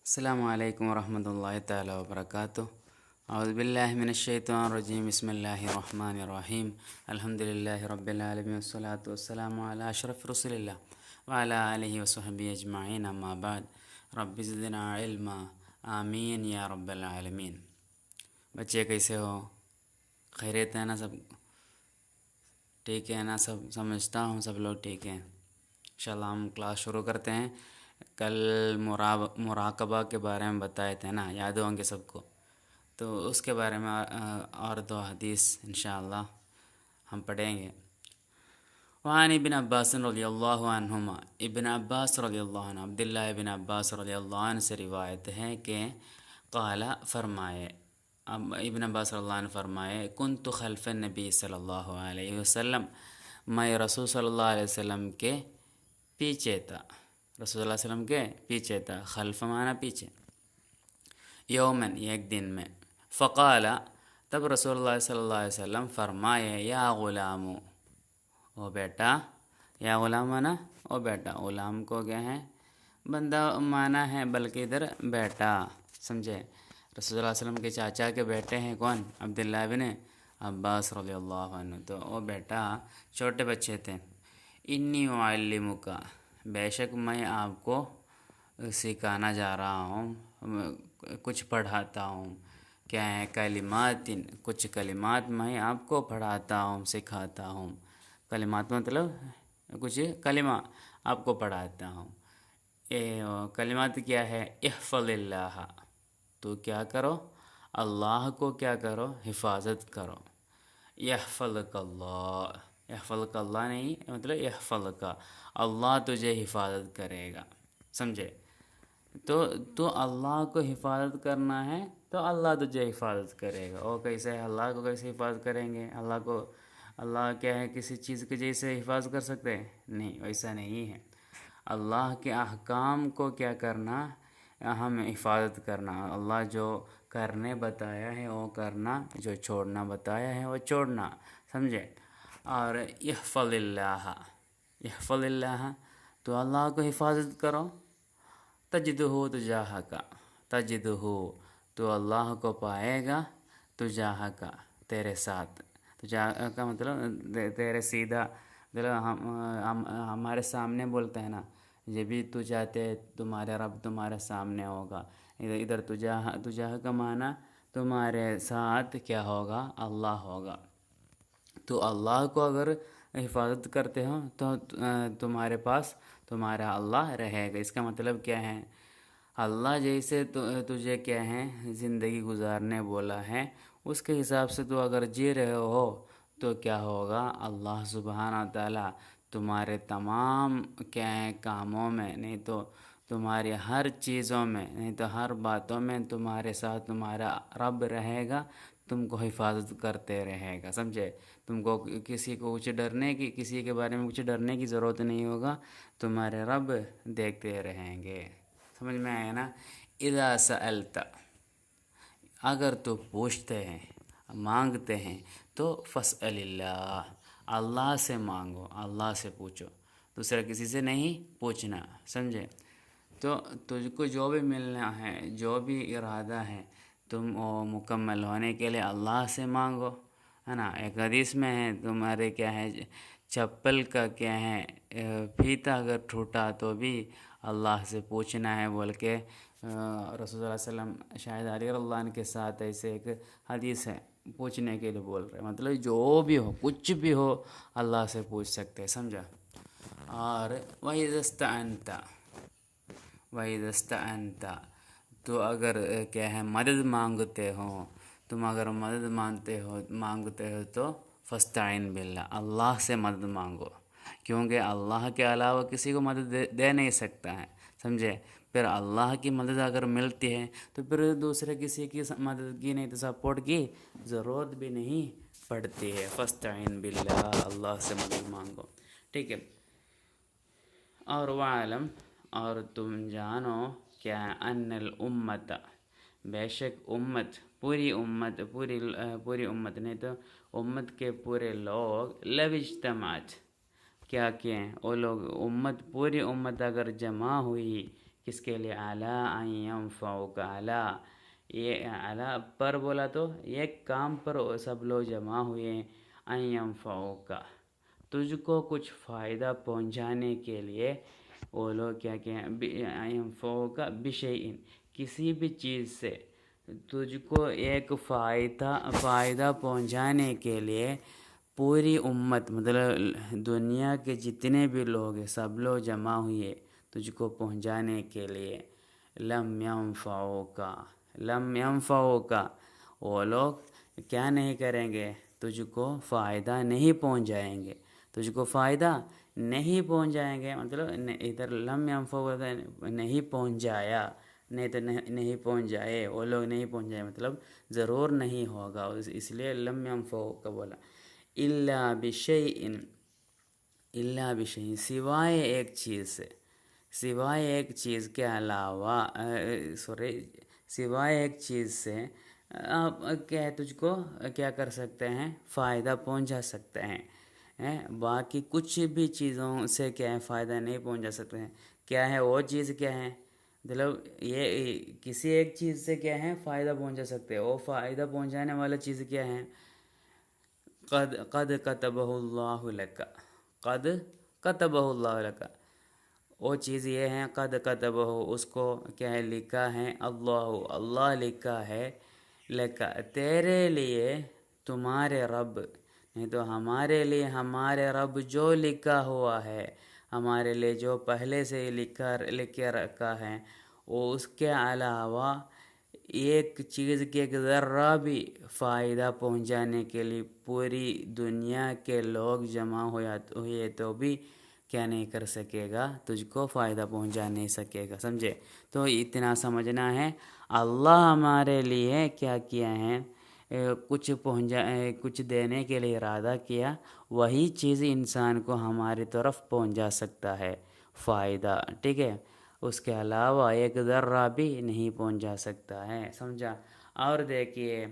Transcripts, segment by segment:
السلام علیکم ورحمۃ اللہ تعالی وبرکاتہ۔ اعوذ باللہ من الشیطان الرجیم، بسم اللہ الرحمن الرحیم، الحمد للہ رب العالمین والصلاة والسلام علی اشرف رسول اللہ وعلی آلہ وصحبہ اجمعین، اما بعد، رب زدنا علما، آمین یا رب العالمین۔ بچے کیسے ہو؟ خیریت ہے نا؟ سب ٹھیک ہے نا؟ سب سمجھتا ہوں سب لوگ ٹھیک ہیں۔ انشاءاللہ ہم کلاس شروع کرتے ہیں۔ کل مراقبہ کے بارے میں بتائے تھے نا، یاد ہوں گے سب کو، تو اس کے بارے میں اور دو حدیث انشاءاللہ ہم پڑھیں گے۔ وعن ابن عباس رضی اللہ عنہما، ابن عباس رضی اللہ عنہ، عبداللہ ابن عباس رضی اللہ عنہ سے روایت ہے کہ قال فرمائے، ابن عباس رضی اللہ عنہ فرمائے، کنت خلف النبی صلی اللہ علیہ وسلم، میں رسول صلی اللہ علیہ وسلم کے پیچھے تھا، رسول اللہ علیہ وسلم کے پیچھے تھا، خلف مانا پیچھے، یومن ایک دن میں، فقال تب رسول اللہ صلی اللہ علیہ وسلم فرمائے، یا غلام، او بیٹا، یا غلام مانا او بیٹا، غلام کو کیا ہے؟ بندہ مانا ہے، بلکہ ادھر بیٹا، سمجھے؟ رسول اللہ علیہ وسلم کے چاچا کے بیٹے ہیں کون؟ عبداللہ بن عباس رضی اللہ عنہ، تو او بیٹا چھوٹے بچے تھے۔ انی اعلمک، بے شک میں آپ کو سکھانا جا رہا ہوں، کچھ پڑھاتا ہوں، کیا ہے؟ کلمات، کچھ کلمات میں آپ کو پڑھاتا ہوں، سکھاتا ہوں۔ کلمات مطلب کچھ کلمہ آپ کو پڑھاتا ہوں۔ کلمات کیا ہے؟ احفظ اللہ، تو کیا کرو؟ اللہ کو کیا کرو؟ حفاظت کرو۔ یحفظک اللہ، یحفظک اللہ نہیں، مطلب یحفظک، اللہ تجھے حفاظت کرے گا، سمجھے؟ تو اللہ کو حفاظت کرنا ہے تو اللہ تجھے حفاظت کرے گا۔ اور کیسے اللہ کو کیسے حفاظت کریں گے؟ اللہ کیا ہے؟ کسی چیز کے جیسے حفاظت کر سکتے ہیں؟ نہیں، ویسا نہیں ہے۔ اللہ کے احکام کو کیا کرنا؟ ہمیں حفاظت کرنا، اللہ جو کرنے بتایا ہے وہ کرنا، جو چھوڑنا بتایا ہے وہ چھوڑنا، سمجھے؟ اور یحفظ اللہ، یحفظ اللہ، تو اللہ کو حفاظت کرو، تجدہ تجاہک، تجدہ، تو اللہ کو پائے گا، تجاہک، تیرے ساتھ، تجاہ کا مطلب تیرے سیدھا، مطلب ہمارے سامنے بولتے ہیں نا، یہ بھی تو چاہتے تمہارے رب تمہارے سامنے ہوگا، ادھر تجاہ کا معنی تمہارے ساتھ کیا ہوگا؟ اللہ ہوگا۔ تو اللہ کو اگر حفاظت کرتے ہو تو تمہارے پاس تمہارا اللہ رہے گا۔ اس کا مطلب کیا ہے؟ اللہ جیسے تجھے کیا ہے زندگی گزارنے بولا ہے، اس کے حساب سے تو اگر جی رہے ہو تو کیا ہوگا؟ اللہ سبحانہ تعالیٰ تمہارے تمام کیا ہے کاموں میں، نہیں تو تمہاری ہر چیزوں میں، نہیں تو ہر باتوں میں تمہارے ساتھ تمہارا رب رہے گا، تم کو حفاظت کرتے رہے گا، سمجھے؟ تم کو کسی کو کچھ ڈرنے کی، کسی کے بارے میں کچھ ڈرنے کی ضرورت نہیں ہوگا، تمہارے رب دیکھتے رہیں گے۔ سمجھ میں آیا نا؟ اذا سألت، اگر تو پوچھتے ہیں، مانگتے ہیں، تو فاسأل اللہ، اللہ سے مانگو، اللہ سے پوچھو، دوسرا کسی سے نہیں پوچھنا، سمجھے؟ تو تجھ کو جو بھی ملنا ہے، جو بھی ارادہ ہے، تم وہ مکمل ہونے کے لیے اللہ سے مانگو، ہے نا؟ ایک حدیث میں ہے تمہارے کیا ہے چپل کا کیا ہے پھیتا اگر ٹوٹا تو بھی اللہ سے پوچھنا ہے بول کے رسول صلی اللہ علیہ وسلم شاہد علی رضی اللہ عنہ کے ساتھ ایسے ایک حدیث ہے، پوچھنے کے لیے بول رہے، مطلب جو بھی ہو، کچھ بھی ہو، اللہ سے پوچھ سکتے ہیں، سمجھا؟ اور وَإِذَا اسْتَعَنْتَ، وَإِذَا اسْتَعَنْتَ، تو اگر کیا ہے مدد مانگتے ہو، تم اگر مدد مانگتے ہو تو فاستعن باللہ، اللہ سے مدد مانگو، کیونکہ اللہ کے علاوہ کسی کو مدد دے نہیں سکتا ہے، سمجھے؟ پھر اللہ کی مدد اگر ملتی ہے تو پھر دوسرے کسی کی مدد کی نہیں تو سپورٹ کی ضرورت بھی نہیں پڑتی ہے۔ فاستعن باللہ، اللہ سے مدد مانگو، ٹھیک ہے؟ اور وعلم، اور تم جانو کیا ان الامت، بے شک امت، پوری امت، پوری امت نہیں تو امت کے پورے لوگ، لو اجتماعت، کیا کہیں وہ لوگ، امت، پوری امت اگر جمع ہوئی کس کے لیے؟ علی ان ینفعک، علی، یہ علی پر بولا تو ایک کام پر سب لوگ جمع ہوئے ہیں، ان ینفعک، تجھ کو کچھ فائدہ پہنچانے کے لیے وہ لوگ کیا کہ ان ینفعک بشیء، کسی بھی چیز سے تجھ کو ایک فائدہ پہنچانے کے لیے پوری امت، مطلب دنیا کے جتنے بھی لوگ ہیں سب لوگ جمع ہوئے تجھ کو پہنچانے کے لیے، لم ینفعوک، لم ینفعوک، وہ لوگ کیا نہیں کریں گے؟ تجھ کو فائدہ نہیں پہنچائیں گے، تجھ کو فائدہ نہیں پہنچائیں گے، مطلب ادھر لم ینفعوک نہیں پہنچایا، نہیں تو نہیں پہنچ جائے، وہ لوگ نہیں پہنچ جائے، مطلب ضرور نہیں ہوگا، اس لیے لم ینفعوک بولا، الا بشیء، الا بشیء، سوائے ایک چیز سے، سوائے ایک چیز کے علاوہ، سوائے ایک چیز سے آپ کیا تجھ کو کیا کر سکتے ہیں؟ فائدہ پہنچا سکتے ہیں، باقی کچھ بھی چیزوں سے کیا ہے فائدہ نہیں پہنچا سکتے ہیں۔ کیا ہے وہ چیز؟ کیا ہے؟ مطلب یہ کسی ایک چیز سے کیا ہے فائدہ پہنچا سکتے ہیں، وہ فائدہ پہنچانے والا چیز کیا ہے؟ قد کتبہ اللہ لک، قد کتبہ اللہ لک، وہ چیز یہ ہے قد کتبہ، اس کو کیا ہے لکھا ہے، اللہ لکھا ہے، لکھا تیرے لیے، تمہارے رب، نہیں تو ہمارے لیے ہمارے رب جو لکھا ہوا ہے، ہمارے لیے جو پہلے سے لکھ کے رکھا ہے، وہ اس کے علاوہ ایک چیز کے ایک ذرہ بھی فائدہ پہنچانے کے لیے پوری دنیا کے لوگ جمع ہوئے تو بھی کیا نہیں کر سکے گا؟ تجھ کو فائدہ پہنچا نہیں سکے گا، سمجھے؟ تو اتنا سمجھنا ہے، اللہ ہمارے لیے کیا کیا ہے، کچھ دینے کے لیے ارادہ کیا، وہی چیز انسان کو ہماری طرف پہنچا سکتا ہے فائدہ، ٹھیک ہے؟ اس کے علاوہ ایک ذرہ بھی نہیں پہنچا سکتا ہے، سمجھا؟ اور دیکھیے،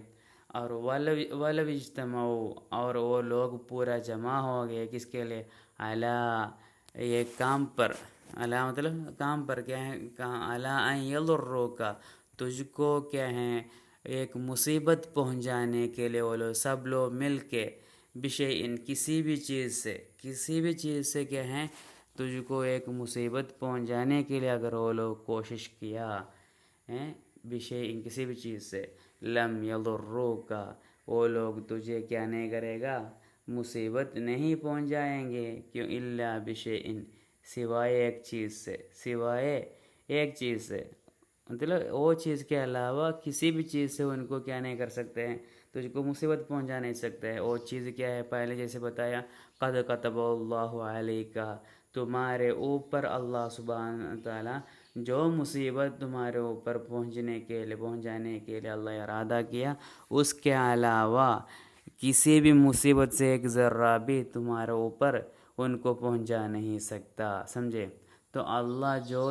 اور ولو اجتمعوا، اور وہ لوگ پورا جمع ہو گئے کس کے لیے؟ علی، یہ کام پر، علی مطلب کام پر، کیا ہے؟ علی ان یضروک، تجھ کو کیا ہے ایک مصیبت پہنچانے کے لیے وہ لوگ سب لوگ مل کے، بشیء، کسی بھی چیز سے کیا ہے تجھ کو ایک مصیبت پہنچانے کے لیے اگر وہ لوگ کوشش کیا ہیں، بشیء، کسی بھی چیز سے، لم یضروک، وہ لوگ تجھے کیا نہیں کرے گا؟ مصیبت نہیں پہنچائیں گے، کیوں؟ الا بشیء، سوائے ایک چیز سے، سوائے ایک چیز سے، مطلب وہ چیز کے علاوہ کسی بھی چیز سے ان کو کیا نہیں کر سکتے ہیں؟ تجھ کو مصیبت پہنچا نہیں سکتے ہیں۔ وہ چیز کیا ہے؟ پہلے جیسے بتایا، قد کتب اللہ علیک، تمہارے اوپر اللہ سبحانہ تعالیٰ جو مصیبت تمہارے اوپر پہنچانے کے لیے اللہ ارادہ کیا، اس کے علاوہ کسی بھی مصیبت سے ایک ذرہ بھی تمہارے اوپر ان کو پہنچا نہیں سکتا، سمجھے؟ تو اللہ جو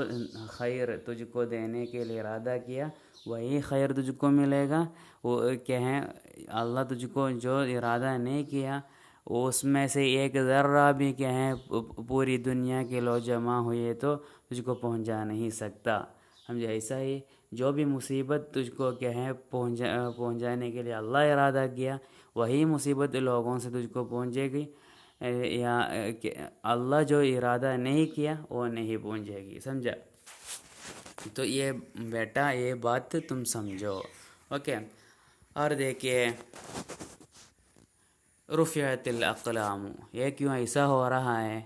خیر تجھ کو دینے کے لیے ارادہ کیا وہی خیر تجھ کو ملے گا، وہ کیا ہے؟ اللہ تجھ کو جو ارادہ نہیں کیا اس میں سے ایک ذرہ بھی کیا ہے پوری دنیا کے لوگ جمع ہوئے تو تجھ کو پہنچا نہیں سکتا، سمجھے؟ ایسا ہی جو بھی مصیبت تجھ کو کیا ہے پہنچانے کے لیے اللہ ارادہ کیا وہی مصیبت لوگوں سے تجھ کو پہنچے گی، یا اللہ جو ارادہ نہیں کیا وہ نہیں پہنچے گی، سمجھا؟ تو یہ بیٹا یہ بات تم سمجھو، اوکے؟ اور دیکھیے، رفعت الاقلام، یہ کیوں ایسا ہو رہا ہے؟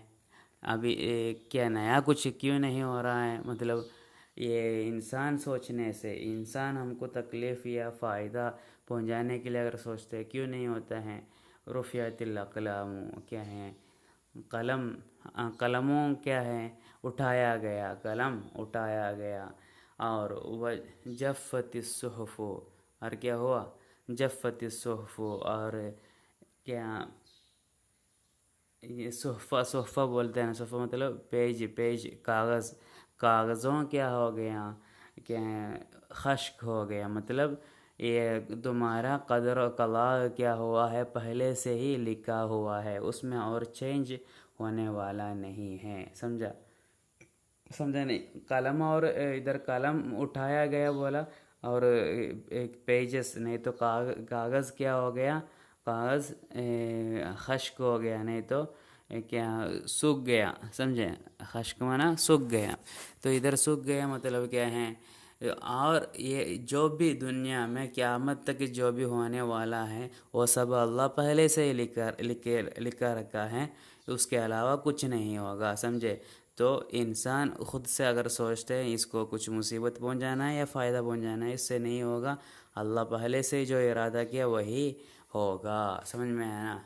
ابھی کیا نیا کچھ کیوں نہیں ہو رہا ہے؟ مطلب یہ انسان سوچنے سے، انسان ہم کو تکلیف یا فائدہ پہنچانے کے لیے اگر سوچتے کیوں نہیں ہوتا ہے؟ رفعت الاقلام، کیا ہے؟ قلموں کیا ہے؟ اٹھایا گیا، قلم اٹھایا گیا، اور جفت الصحف، اور کیا ہوا؟ جفت الصحف، اور کیا یہ صحفہ بولتے ہیں، صحفہ مطلب پیج، کاغذوں کیا ہو گیا؟ کیا خشک ہو گیا، مطلب یہ تمہارا قدر و قضا کیا ہوا ہے پہلے سے ہی لکھا ہوا ہے، اس میں اور چینج ہونے والا نہیں ہے، سمجھا؟ سمجھا نہیں؟ قلم اور ادھر قلم اٹھایا گیا بولا، اور ایک پیجز، نہیں تو کاغذ کیا ہو گیا، کاغذ خشک ہو گیا، نہیں تو کیا سوکھ گیا، سمجھے؟ خشک مانا سوکھ گیا، تو ادھر سوکھ گیا مطلب کیا ہے؟ اور یہ جو بھی دنیا میں قیامت تک جو بھی ہونے والا ہے وہ سب اللہ پہلے سے ہی لکھا رکھا ہے، اس کے علاوہ کچھ نہیں ہوگا، سمجھے؟ تو انسان خود سے اگر سوچتے ہیں اس کو کچھ مصیبت پہنچانا ہے یا فائدہ پہنچانا ہے، اس سے نہیں ہوگا، اللہ پہلے سے جو ارادہ کیا وہی ہوگا، سمجھ میں ہے نا؟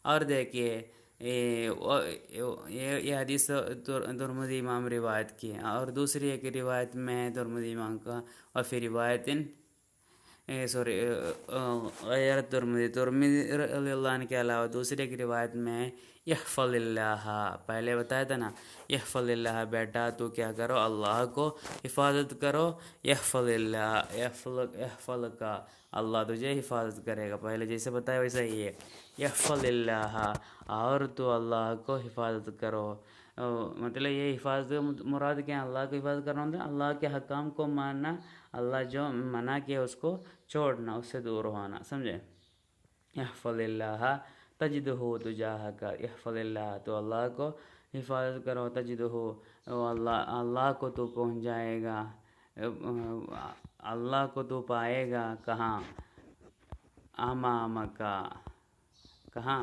اور دیکھیے یہ حدیث ترمذی امام روایت کی ہے، اور دوسری ایک روایت میں ترمذی امام کا، اور پھر روایت سوری غیر ترمذی رضی اللہ عنہ کے علاوہ دوسرے کی روایت میں یحفظ اللہ، پہلے بتایا تھا نا، یحفظ اللہ، بیٹا تو کیا کرو، اللہ کو حفاظت کرو، یحفظ اللہ، یحفظ کا، اللہ تجھے حفاظت کرے گا، پہلے جیسے بتایا ویسا ہی ہے، یحفظ اللہ، اور تو اللہ کو حفاظت کرو، مطلب یہ حفاظت مراد کیا ہے؟ اللہ کو حفاظت کرنا ہوتا ہے اللہ کے حکام کو ماننا، اللہ جو منع کیا اس کو چھوڑنا، اس سے دور ہونا، سمجھے؟ یحفظ اللہ تجدہ تجاہک، یحفظ اللہ، تو اللہ کو حفاظت کرو، تجدہ، اللہ کو تو پہنچ جائے گا، اللہ کو تو پائے گا کہاں؟ امامکا، کہاں؟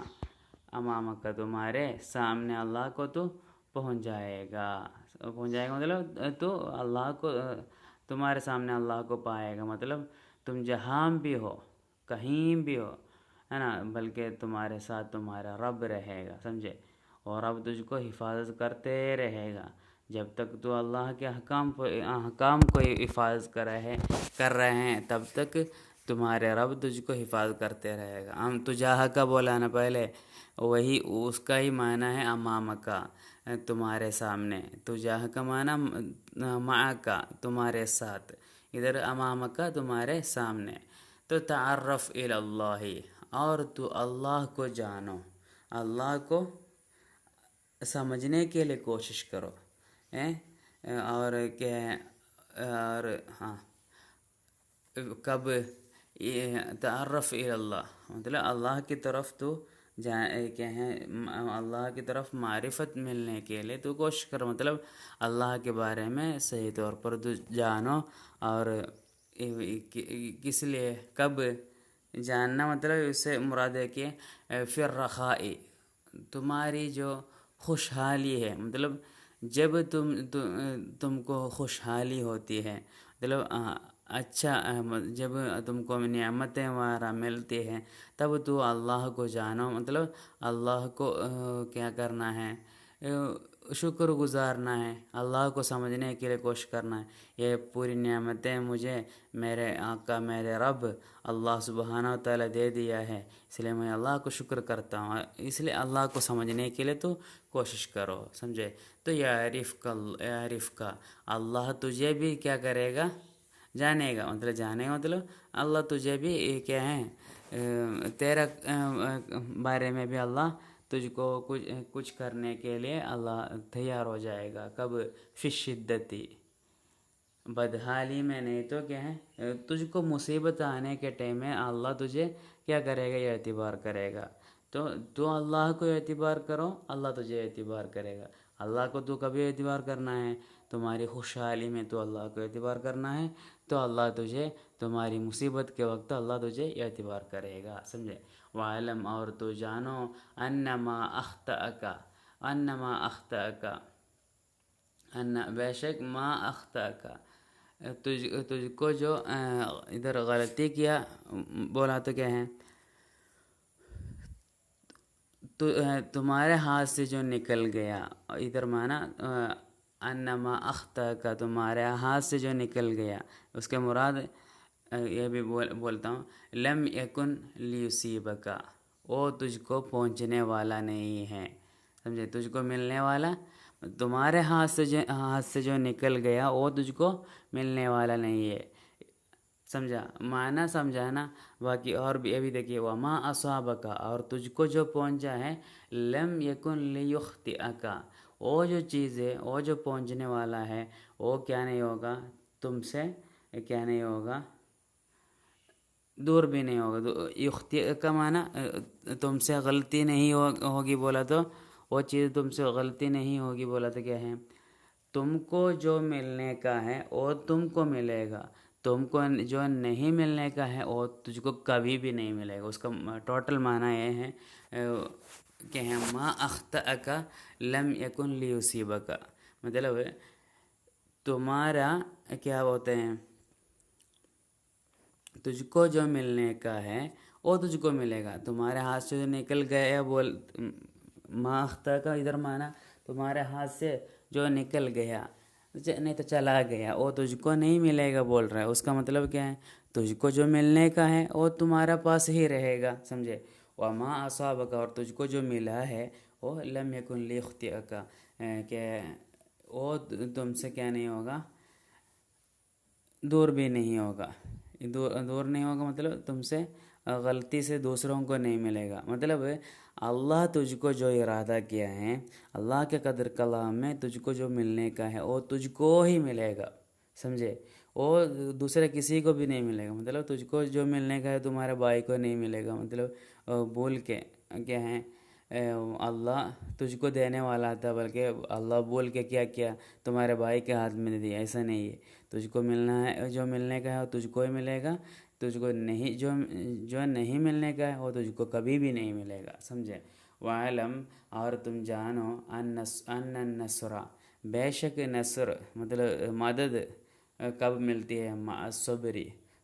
امامکا، تمہارے سامنے اللہ کو تو پہنچ جائے گا، مطلب تو اللہ کو تمہارے سامنے اللہ کو پائے گا، مطلب تم جہاں بھی ہو، کہیں بھی ہو، ہے نا، بلکہ تمہارے ساتھ تمہارا رب رہے گا، سمجھے؟ اور رب تجھ کو حفاظت کرتے رہے گا، جب تک تو اللہ کے حکام کو حفاظت کر رہے ہیں تب تک تمہارے رب تجھ کو حفاظت کرتے رہے گا۔ ہم تجاہ کا بولا نا پہلے، وہی اس کا ہی معنی ہے امام کا، تمہارے سامنے، تجاہ کا معنی مع کا، تمہارے ساتھ، ادھر امام کا تمہارے سامنے، تو تعرف الی اللہ، اور تو اللہ کو جانو، اللہ کو سمجھنے کے لیے کوشش کرو، اور کہ اور ہاں کب تعرف الی اللہ، مطلب اللہ کی طرف تو کیا ہے، اللہ کی طرف معرفت ملنے کے لیے تو کوشش کرو، مطلب اللہ کے بارے میں صحیح طور پر تو جانو، اور کس لیے، کب جاننا، مطلب اس سے مراد ہے کہ فی الرخاء، تمہاری جو خوشحالی ہے، مطلب جب تم کو خوشحالی ہوتی ہے، مطلب اچھا، جب تم کو نعمتیں وغیرہ ملتی ہیں، تب تو اللہ کو جانو، مطلب اللہ کو کیا کرنا ہے، شکر گزارنا ہے، اللہ کو سمجھنے کے لیے کوشش کرنا ہے، یہ پوری نعمتیں مجھے میرے آقا، میرے رب اللہ سبحانہ و تعالیٰ دے دیا ہے، اس لیے میں اللہ کو شکر کرتا ہوں، اس لیے اللہ کو سمجھنے کے لیے تو کوشش کرو، سمجھے؟ تو یعرف کا، اللہ تجھے بھی کیا کرے گا؟ جانے گا، مطلب جانے گا، مطلب اللہ تجھے بھی کیا ہے، تیرا بارے میں بھی اللہ تجھ کو کچھ کرنے کے لیے اللہ تیار ہو جائے گا، کب؟ فی شدتی، بدحالی میں، نہیں تو کیا ہے، تجھ کو مصیبت آنے کے ٹائم میں اللہ تجھے کیا کرے گا؟ اعتبار کرے گا، تو اللہ کو اعتبار کرو، اللہ تجھے اعتبار کرے گا، اللہ کو تو کبھی اعتبار کرنا ہے، تمہاری خوشحالی میں تو اللہ کو اعتبار کرنا ہے، تو اللہ تجھے تمہاری مصیبت کے وقت اللہ تجھے اعتبار کرے گا، سمجھے؟ وعلم، اور تو جانو، انما اخطأک، بے شک ما اخطأک، تجھ کو جو ادھر غلطی کیا بولا تو کیا ہے، تمہارے ہاتھ سے جو نکل گیا، ادھر مانا انما اخطأک، تمہارے ہاتھ سے جو نکل گیا، اس کے مراد یہ بھی بولتا ہوں، لم یکن لیصیبک، وہ تجھ کو پہنچنے والا نہیں ہے، سمجھے؟ تجھ کو ملنے والا، تمہارے ہاتھ سے جو نکل گیا وہ تجھ کو ملنے والا نہیں ہے، سمجھا؟ معنی سمجھا نا؟ باقی اور بھی ابھی دیکھیے، وما اصابک، اور تجھ کو جو پہنچا ہے، لم یکن لیخطئک، وہ جو چیز ہے وہ جو پہنچنے والا ہے وہ کیا نہیں ہوگا تم سے، کیا نہیں ہوگا دور بھی نہیں ہوگا. یختی کا معنی تم سے غلطی نہیں ہوگی بولا تو وہ چیز تم سے غلطی نہیں ہوگی بولا تو کیا ہے، تم کو جو ملنے کا ہے وہ تم کو ملے گا، تم کو جو نہیں ملنے کا ہے وہ تجھ کو کبھی بھی نہیں ملے گا. اس کا ٹوٹل معنی یہ ہے کہ ما اخطأک لم یکن لیصیبک، مطلب تمہارا کیا ہوتے ہیں تجھ کو جو ملنے کا ہے وہ تجھ کو ملے گا. تمہارے ہاتھ سے جو نکل گیا ما اخطأک کا ادھر معنی تمہارے ہاتھ سے جو نکل گیا نہیں تو چلا گیا وہ تجھ کو نہیں ملے گا بول رہا ہے. اس کا مطلب کیا ہے، تجھ کو جو ملنے کا ہے وہ تمہارا پاس ہی رہے گا، سمجھے. وما اصابک، اور تجھ کو جو ملا ہے وہ لم یکن لیخطئک، کہ وہ تم سے کیا نہیں ہوگا دور بھی نہیں ہوگا. دور نہیں ہوگا مطلب تم سے غلطی سے دوسروں کو نہیں ملے گا. مطلب اللہ تجھ کو جو ارادہ کیا ہے، اللہ کے قدر کلام میں تجھ کو جو ملنے کا ہے وہ تجھ کو ہی ملے گا، سمجھے. وہ دوسرے کسی کو بھی نہیں ملے گا. مطلب تجھ کو جو ملنے کا ہے تمہارے بھائی کو نہیں ملے گا. مطلب بول کے کیا ہے اللہ تجھ کو دینے والا تھا، بلکہ اللہ بول کے کیا کیا تمہارے بھائی کے ہاتھ میں دے دیا. ایسا نہیں ہے، تجھ کو ملنا ہے جو ملنے کا ہے وہ تجھ کو ہی ملے گا. تجھ کو نہیں جو نہیں ملنے کا ہے وہ تجھ کو کبھی بھی نہیں ملے گا، سمجھے. وعلم، اور تم جانو ان النصر، بے شک نصر مطلب مدد کب ملتی ہے، مع الصبر،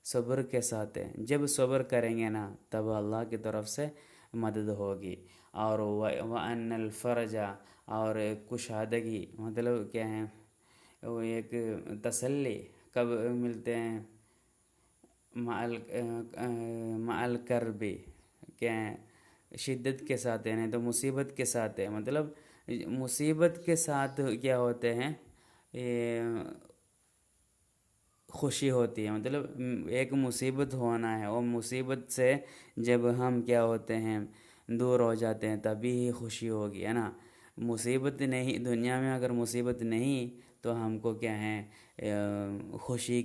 صبر کے ساتھ ہے. جب صبر کریں گے نا تب اللہ کی طرف سے مدد ہوگی. اور وان الفرج، اور کشادگی مطلب کیا ہے وہ ایک تسلی کب ملتے ہیں، مع الکرب، کیا ہے شدت کے ساتھ ہے، نہیں تو مصیبت کے ساتھ ہے. مطلب مصیبت کے ساتھ کیا ہوتے ہیں خوشی ہوتی ہے. مطلب ایک مصیبت ہونا ہے، وہ مصیبت سے جب ہم کیا ہوتے ہیں دور ہو جاتے ہیں تبھی ہی خوشی ہوگی، ہے نا. مصیبت نہیں، دنیا میں اگر مصیبت نہیں تو ہم کو کیا ہے خوشی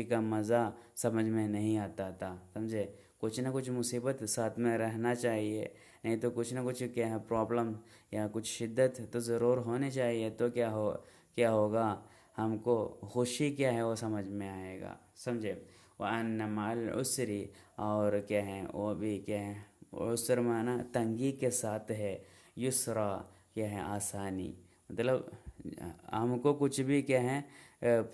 کا مزہ سمجھ میں نہیں آتا تھا، سمجھے. کچھ نہ کچھ مصیبت ساتھ میں رہنا چاہیے، نہیں تو کچھ نہ کچھ کیا ہے پرابلم یا کچھ شدت تو ضرور ہونے چاہیے. تو کیا ہوگا ہم کو خوشی کیا ہے وہ سمجھ میں آئے گا، سمجھے. وَأَنَّ مَعَ الْعُسْرِ، اور کیا ہے وہ بھی کیا ہے عسر معنی تنگی کے ساتھ ہے، یسرا کیا ہے آسانی. مطلب ہم کو کچھ بھی کیا ہے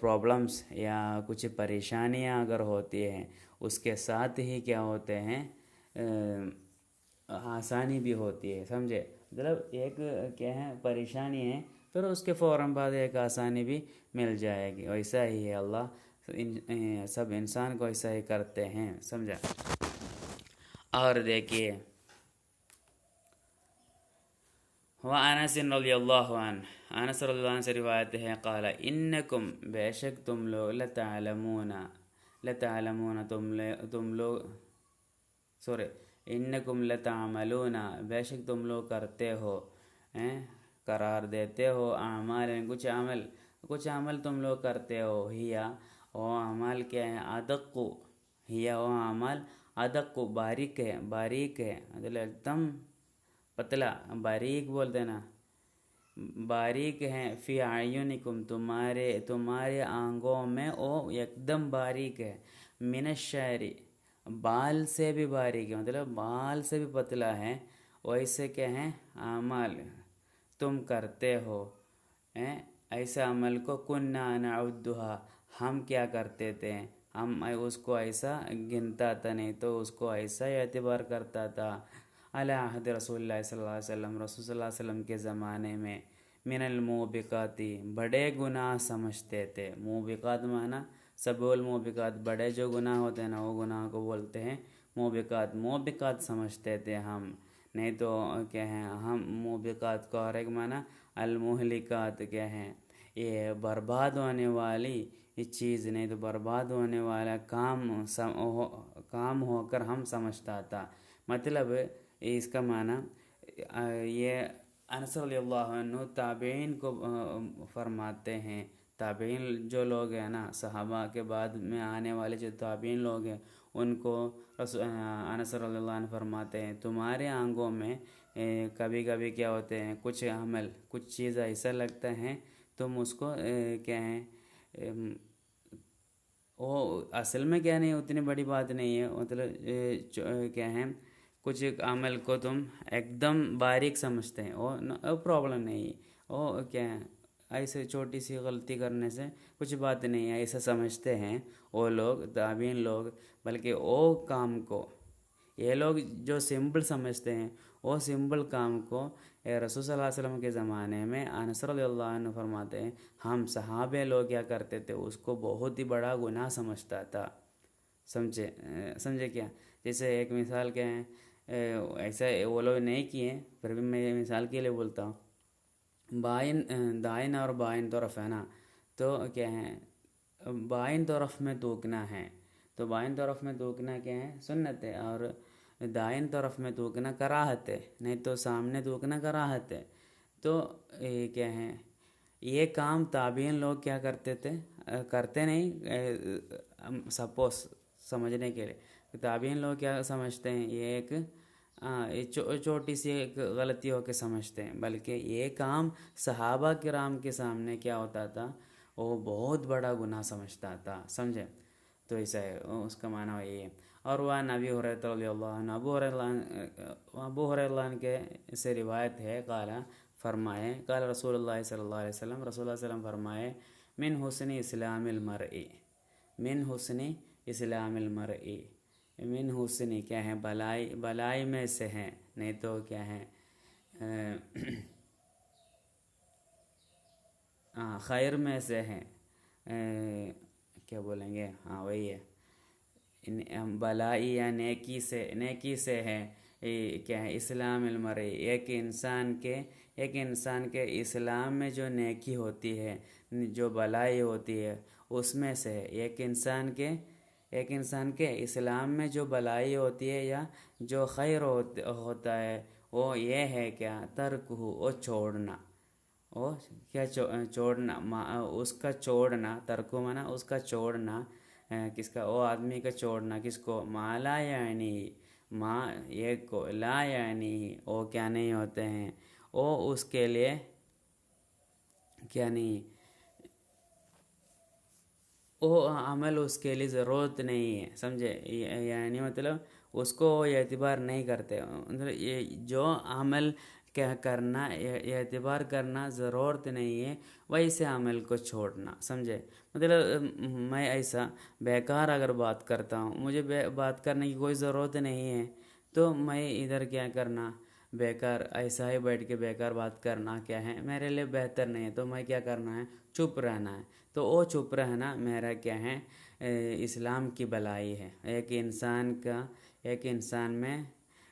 پرابلمس یا کچھ پریشانیاں اگر ہوتی ہیں اس کے ساتھ ہی کیا ہوتے ہیں آسانی بھی ہوتی ہے، سمجھے. مطلب ایک کیا ہے پریشانی ہے پھر اس کے فوراً بعد ایک آسانی بھی مل جائے گی. ویسا ہی ہے اللہ، سب انسان کو ایسا ہی کرتے ہیں، سمجھا. اور دیکھیے وانس رضی اللہ عنہ، انس رضی اللہ عنہ سے روایت ہے قال انکم، بے شک تم لوگ لتعلمون تم لوگ انکم لتعملون، بے شک تم لوگ کرتے ہو قرار دیتے ہو اعمال، کچھ عمل تم لوگ کرتے ہو. ہیا وہ اعمال کیا ہے ادق، ہیا وہ اعمال ادق باریک ہے مطلب ایک دم پتلا، باریک بولتے نا باریک ہے. فی اعینکم، تمہارے آنکھوں میں وہ ایک دم باریک ہے. من الشعر، بال سے بھی باریک ہے، مطلب بال سے بھی پتلا ہے. ویسے کیا ہے اعمال تم کرتے ہو، ایسے عمل کو کننا نعدھا، ہم کیا کرتے تھے ہم اس کو ایسا گنتا تھا، نہیں تو اس کو ایسا اعتبار کرتا تھا. علی عہد رسول اللہ صلی اللہ علیہ وسلم، رسول صلی اللہ علیہ وسلم کے زمانے میں. من الموبقات، بڑے گناہ سمجھتے تھے. موبقات معنی سب الموبقات، بڑے جو گناہ ہوتے ہیں نا وہ گناہ کو بولتے ہیں موبقات سمجھتے تھے ہم. نہیں تو کیا ہے ہم موبقات کو اور ایک معنی المہلکات کیا ہے یہ برباد ہونے والی یہ چیز، نہیں تو برباد ہونے والا کام ہو کر ہم سمجھتا تھا. مطلب اس کا معنی یہ انس رضی اللہ عنہ تابعین کو فرماتے ہیں، تابعین جو لوگ ہیں نا، صحابہ کے بعد میں آنے والے جو تابعین لوگ ہیں، ان کو انس رضی اللہ عنہ فرماتے ہیں تمہارے آنگوں میں کبھی کبھی کیا ہوتے ہیں، کچھ عمل، کچھ چیز ایسا لگتا ہے تم اس کو کیا ہیں، وہ اصل میں کیا نہیں، اتنی بڑی بات نہیں ہے، مطلب کیا ہے، کچھ عمل کو تم ایک دم باریک سمجھتے ہیں، وہ پرابلم نہیں ہے، وہ کیا ہے، ایسے چھوٹی سی غلطی کرنے سے کچھ بات نہیں ہے، ایسا سمجھتے ہیں وہ لوگ، تابعین لوگ، بلکہ وہ کام کو یہ لوگ جو سمپل سمجھتے ہیں، وہ سمپل کام کو رسول صلی اللہ علیہ وسلم کے زمانے میں انس رضی اللہ عنہ فرماتے ہیں ہم صحابہ لوگ کیا کرتے تھے، اس کو بہت ہی بڑا گناہ سمجھتا تھا. سمجھے کیا؟ جیسے ایک مثال کیا ہے، ایسا وہ لوگ نہیں کیے، پھر بھی میں مثال کے لیے بولتا ہوں. دائن اور بائن طرف ہے نا، تو کیا ہے، بائن طرف میں تھوکنا ہے، تو بائن طرف میں تھوکنا کیا ہے، سنت ہے، اور دائن طرف میں تھوکنا کراہت ہے، نہیں تو سامنے تھوکنا کراہت ہے. تو کیا ہے، یہ کام تابعین لوگ کیا کرتے تھے، کرتے نہیں، سپوز سمجھنے کے لیے تابعین لوگ کیا سمجھتے ہیں، یہ ایک چھوٹی سی ایک غلطی ہو کے سمجھتے ہیں، بلکہ یہ کام صحابہ کرام کے سامنے کیا ہوتا تھا، وہ بہت بڑا گناہ سمجھتا تھا. سمجھے؟ تو ایسا ہے، اس کا معنی یہی ہے. اور وہ نبی حریرہ رضی اللہ عنہ، ابو حریرہ عنہ کے سے روایت ہے، فرمائے قال رسول اللہ صلی اللہ علیہ وسلم، رسول اللہ صلی اللہ علیہ وسلم فرمائے من حسن اسلام المرء، من حسن اسلام المرء، من حسن کیا ہے، بلائی میں سے ہے، نہیں تو کیا ہے، خیر میں سے ہے، کیا بولیں گے، ہاں وہی ہے، بلائی یا نیکی سے ہے، کیا ہے، اسلام المرء، ایک انسان کے اسلام میں جو نیکی ہوتی ہے، جو بلائی ہوتی ہے، اس میں سے ہے. ایک انسان کے اسلام میں جو بلائی ہوتی ہے یا جو خیر ہوتا ہے، وہ یہ ہے کیا، ترک ہو، وہ چھوڑنا، وہ کیا چھوڑنا، اس کا چھوڑنا، ترک منا اس کا چھوڑنا، کس کا، وہ آدمی کا چھوڑنا، کس کو، ما لا یعنی، ما یہ کو، لا یعنی، وہ کیا نہیں ہوتے ہیں، وہ اس کے لیے کیا نہیں، وہ عمل اس کے لیے ضرورت نہیں ہے. سمجھے؟ یعنی مطلب اس کو اعتبار نہیں کرتے، مطلب یہ جو عمل کیا کرنا، اعتبار کرنا ضرورت نہیں ہے، ویسے عمل کو چھوڑنا. سمجھے؟ مطلب میں ایسا بیکار اگر بات کرتا ہوں، مجھے بات کرنے کی کوئی ضرورت نہیں ہے، تو میں ادھر کیا کرنا، بیکار ایسا ہی بیٹھ کے بیکار بات کرنا کیا ہے، میرے لیے بہتر نہیں ہے. تو میں کیا کرنا ہے، چپ رہنا ہے. تو وہ چپ رہنا میرا کیا ہے، اسلام کی بلائی ہے. ایک انسان میں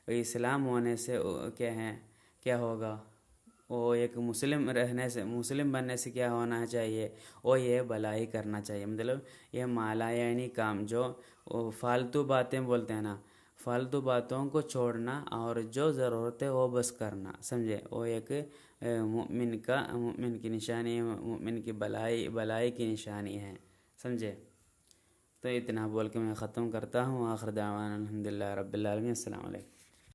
اسلام ہونے سے کیا ہے، کیا ہوگا، وہ ایک مسلم بننے سے کیا ہونا چاہیے، وہ یہ بلائی کرنا چاہیے. مطلب یہ مالا یعنی کام، جو فالتو باتیں بولتے ہیں نا، فالتو باتوں کو چھوڑنا اور جو ضرورت ہے وہ بس کرنا. سمجھے؟ وہ ایک مومن کی نشانی ہے، مومن کی بلائی کی نشانی ہے. سمجھے؟ تو اتنا بول کے میں ختم کرتا ہوں. آخر دعوانا الحمدللہ رب العالمین. السلام علیکم.